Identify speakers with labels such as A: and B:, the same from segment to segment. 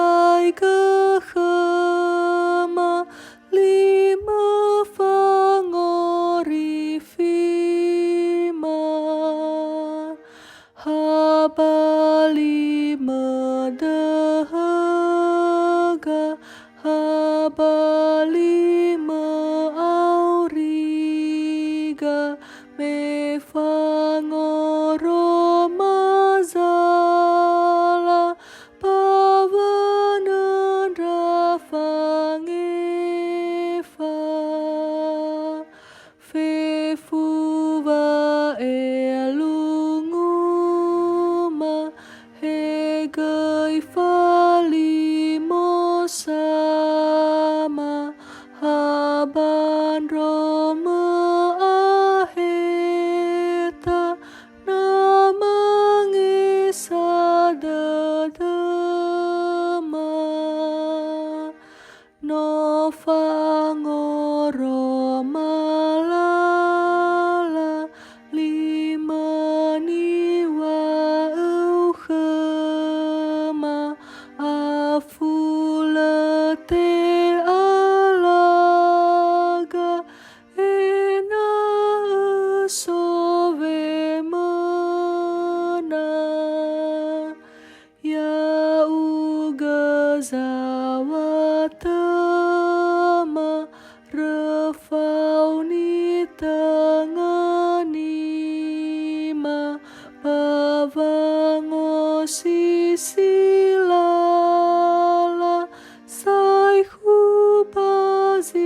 A: sai kehema lima fangori fima habali medahaga habali meauriga me fangoro mazala pavanan rafangefa fefuva elunguma hegai falimo sama haban roma aheta namangi sadadama no fangoro malala limani wa euchema afulate alaga ena sove mana ya uga zawatama refauni tanganima pavango sisilala sai hubaziso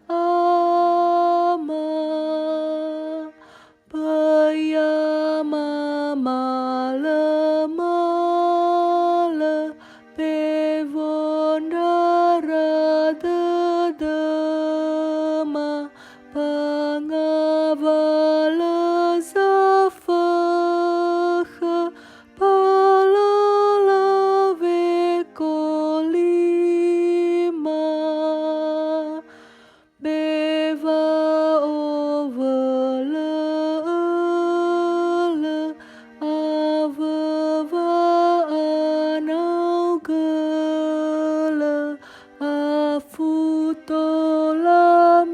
A: ama bayama mala pevondara dadama pangavala zafaha palala vekolima beva overla avava anaugala afutola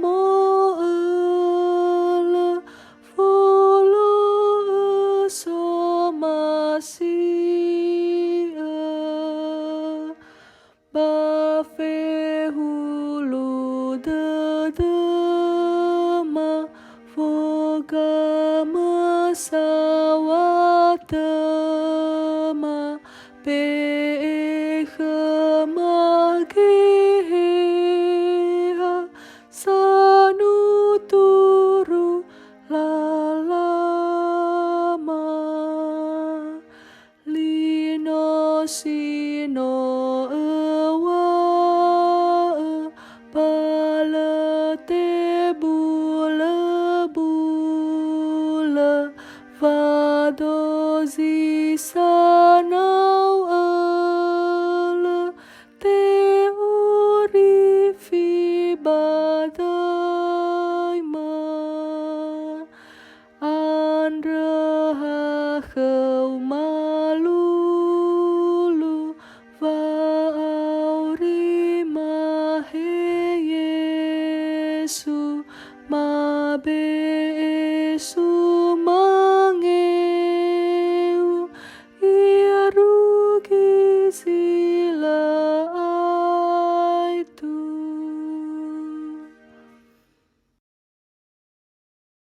A: moela folo somasia bafe hulu dadama foga masawatama pehema geha sanuturu lalama lino sino ewa palate bula bula vadozi sanau ala teori fi badaima andra hau malulu vauri mahe Yesu mabe